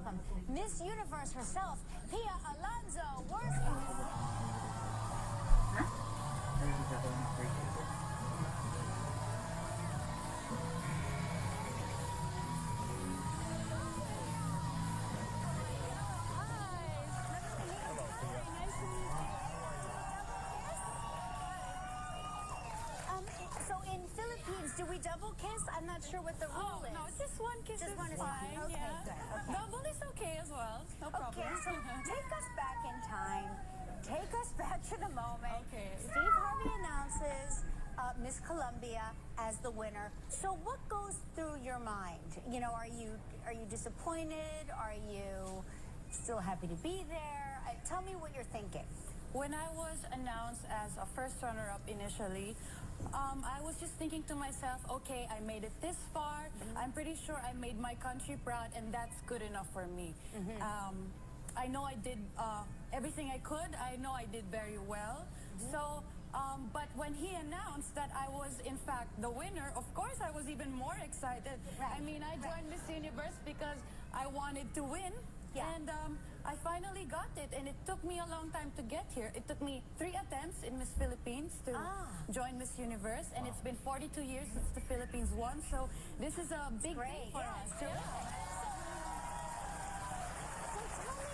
welcome Miss Universe herself, Pia Alonzo. So in Philippines, do we double kiss? I'm not sure what the rule is. No, just one kiss Just is one is fine. fine. Okay, Yeah. good. Okay. Double is okay as well. No problem. Okay, so take us back in time. Take us back to the moment. Okay. Steve Harvey announces Miss Columbia as the winner. So what goes through your mind? You know, are you disappointed? Are you still happy to be there? Tell me what you're thinking. When I was announced as a first runner-up initially, I was just thinking to myself, okay, I made it this far. I'm pretty sure I made my country proud, and that's good enough for me. I know I did everything I could. I know I did very well. So, but when he announced that I was, in fact, the winner, of course, I was even more excited. Right. I mean, I joined Miss Universe because I wanted to win. Yeah. And I finally got it, and it took me a long time to get here. It took me 3 attempts in Miss Philippines to join Miss Universe, and it's been 42 years since the Philippines won, so this is a big day for us. So tell me,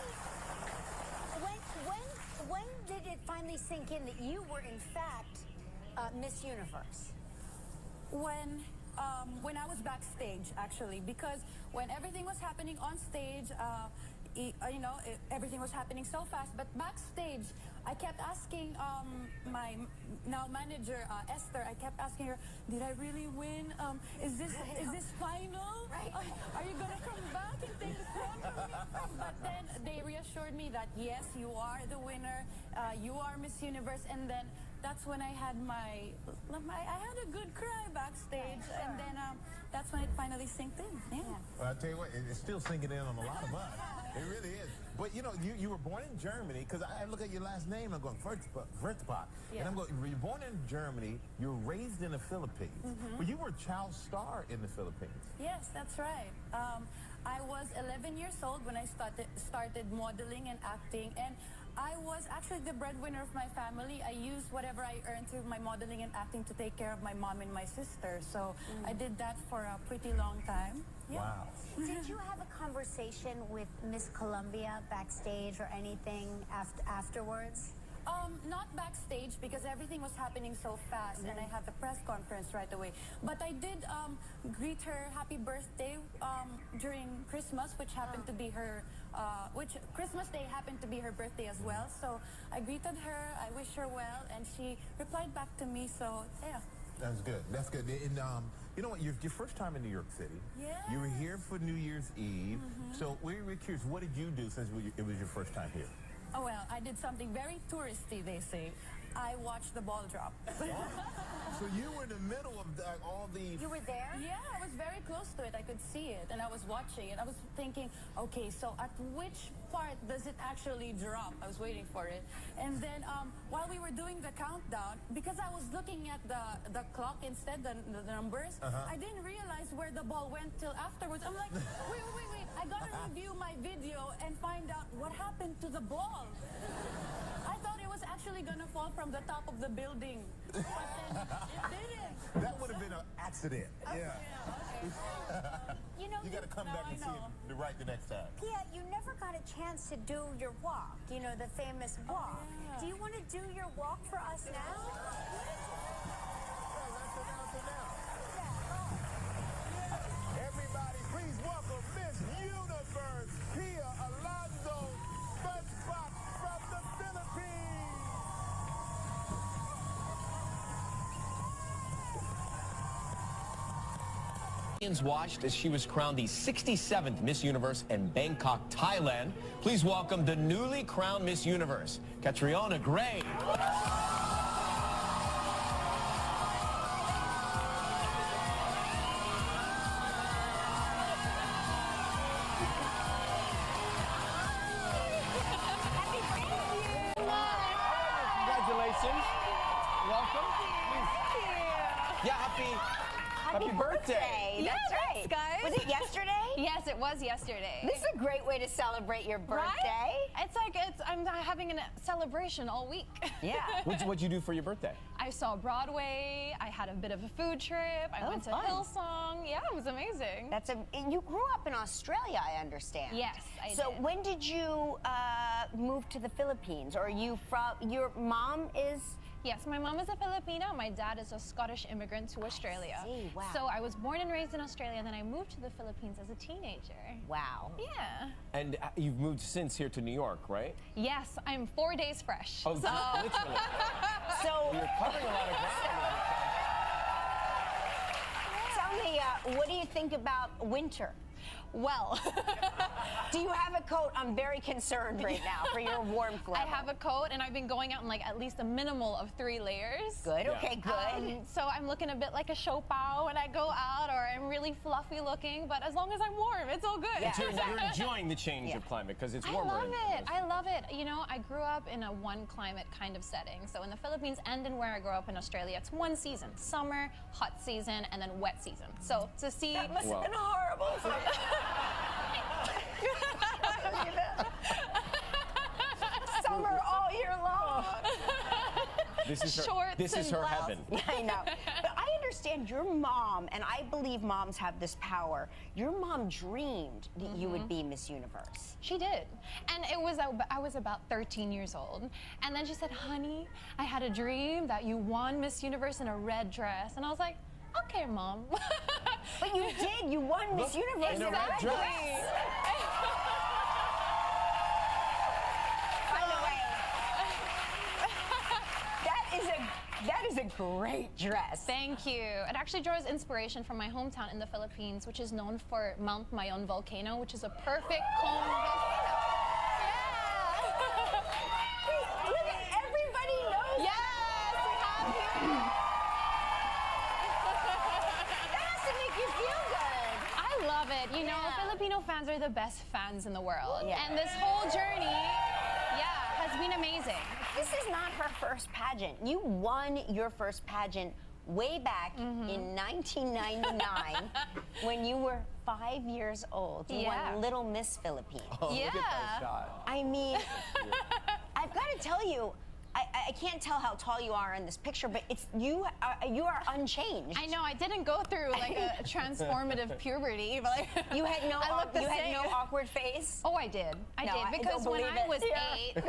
when did it finally sink in that you were, in fact, Miss Universe? When I was backstage, actually, because when everything was happening on stage, everything was happening so fast. But backstage, I kept asking my now manager Esther. I kept asking her, "Did I really win? Is this final? Right. Are you gonna come back and take the crown from me?" But then they reassured me that yes, you are the winner. You are Miss Universe, and then that's when I had I had a good cry backstage, and then that's when it finally sinked in. Yeah. Well, I tell you what, it's still sinking in on a lot of us. It really is. But you know, you were born in Germany, because I look at your last name, I'm going WURTZBAch. Yeah. And I'm going, you're born in Germany, you're raised in the Philippines, but you were a child star in the Philippines. Yes, that's right. I was 11 years old when I started modeling and acting, and I was actually the breadwinner of my family. I used whatever I earned through my modeling and acting to take care of my mom and my sister. So I did that for a pretty long time. Yeah. Wow. Did you have a conversation with Miss Columbia backstage or anything afterwards? Not backstage, because everything was happening so fast, and I had the press conference right away. But I did greet her happy birthday during Christmas, which happened to be her, Christmas Day happened to be her birthday as well. So I greeted her, I wished her well, and she replied back to me. So yeah. That's good. That's good. And you know what? Your first time in New York City. Yeah. You were here for New Year's Eve. So we're curious, what did you do since it was your first time here? Oh, well, I did something very touristy, they say. I watched the ball drop. So you were in the middle of all the... You were there? Yeah, I was very close to it. I could see it, and I was watching it. I was thinking, okay, so at which part does it actually drop? I was waiting for it. And then while we were doing the countdown, because I was looking at the clock instead, the numbers, I didn't realize where the ball went till afterwards. I'm like, wait. I gotta review my video and find out what happened to the ball. I thought it was actually gonna fall from the top of the building, but then it didn't. That would have been an accident. Yeah. Okay. You know, You got to come back and see it right the next time. Pia, you never got a chance to do your walk, you know, the famous walk. yeah. Do you want to do your walk for us now? Everybody, please welcome Miss Universe, Pia Alonzo WURTZBACH from the Philippines. Millions watched as she was crowned the 67th Miss Universe in Bangkok, Thailand. Please welcome the newly crowned Miss Universe, CATRIONA Gray. Congratulations. Welcome. Yeah, happy birthday. That's right. Guys. Was it yesterday? Yes, it was yesterday. This is a great way to celebrate your birthday. Right? It's like I'm having a celebration all week. Yeah. What'd you do for your birthday? I saw Broadway. I had a bit of a food trip. I went to fun. Hillsong. Yeah, it was amazing. You grew up in Australia, I understand. Yes, I did. So when did you move to the Philippines? Or are you from? Your mom is? Yes, my mom is a Filipino. My dad is a Scottish immigrant to Australia. see, wow. So I was born and raised in Australia, and then I moved to the Philippines as a teenager. Wow. Yeah. And you've moved since here to New York, right? Yes, I'm 4 days fresh. Oh, literally. So You're covering a lot of ground. tell me, what do you think about winter? Well, Do you have a coat? I'm very concerned right now for your warmth level. I have a coat, and I've been going out in like at least a minimal of 3 layers. Good, Yeah. okay, good. So I'm looking a bit like a show pao when I go out, or I'm really fluffy looking, but as long as I'm warm, it's all good. Yeah. You're enjoying the change of climate because it's warmer. I love it. I love it. You know, I grew up in a one climate kind of setting. So in the Philippines and in where I grew up in Australia, it's one season: summer, hot season, and then wet season. So to see That must have been horrible for summer all year long. This is her, Shorts this is and her blouse. heaven. I know. But I understand your mom, and I believe moms have this power. Your mom dreamed that you would be Miss Universe. She did. And I was about 13 years old. And then she said, honey, I had a dream that you won Miss Universe in a red dress. And I was like, okay, Mom. But you did. You won Miss Universe in a red dress. By the way, that is a great dress. Thank you. It actually draws inspiration from my hometown in the Philippines, which is known for Mount Mayon volcano, which is a perfect cone volcano. Wait, look at everybody knows. Yes, we have here. That has to make you feel good. I love it. You know, Yeah. Filipino fans are the best fans in the world. Yeah. And this whole journey, has been amazing. This is not her first pageant. You won your first pageant way back in 1999 when you were 5 years old. You Yeah. won Little Miss Philippines. Oh, look at that shot. I mean, I've got to tell you, I can't tell how tall you are in this picture, but you are unchanged. I know, I didn't go through like a transformative puberty, but You had no I look the you had same. no awkward face. Oh, I did. I No, I did. Because don't when believe I it. was Yeah. 8,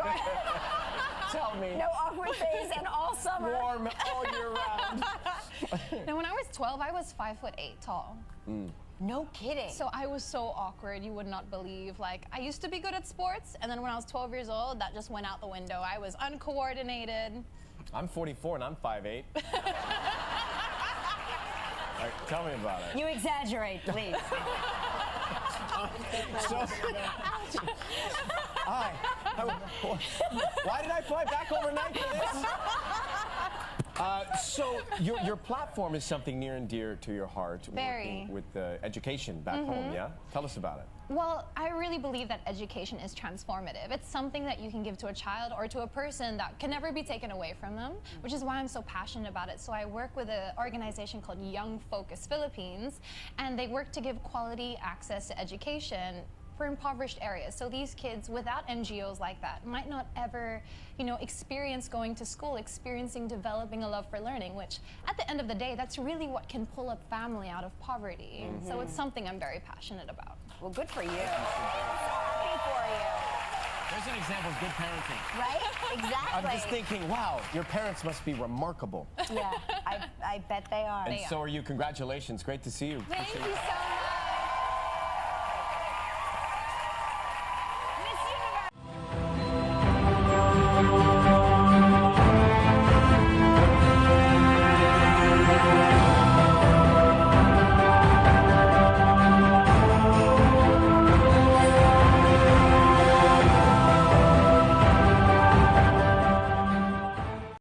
Tell me. No awkward face and all summer. Warm all year round. no, when I was 12, I was 5'8" tall. No kidding. So I was so awkward, you would not believe. Like, I used to be good at sports, and then when I was 12 years old, that just went out the window. I was uncoordinated. I'm 44 and I'm 5'8". All right, tell me about it. You exaggerate, please. Why did I fly back overnight for this? So your platform is something near and dear to your heart. Very. Working with education back home, yeah? Tell us about it. Well, I really believe that education is transformative. It's something that you can give to a child or to a person that can never be taken away from them, which is why I'm so passionate about it. So I work with an organization called Young Focus Philippines, and they work to give quality access to education for impoverished areas. So these kids without NGOs like that might not ever, experience going to school, experiencing developing a love for learning, which at the end of the day, that's really what can pull a family out of poverty. So it's something I'm very passionate about. Well, good for you. Happy for you. There's an example of good parenting. Right? Exactly. I'm just thinking, wow, your parents must be remarkable. Yeah, I bet they are. And so are you. Congratulations. Great to see you. Thank you so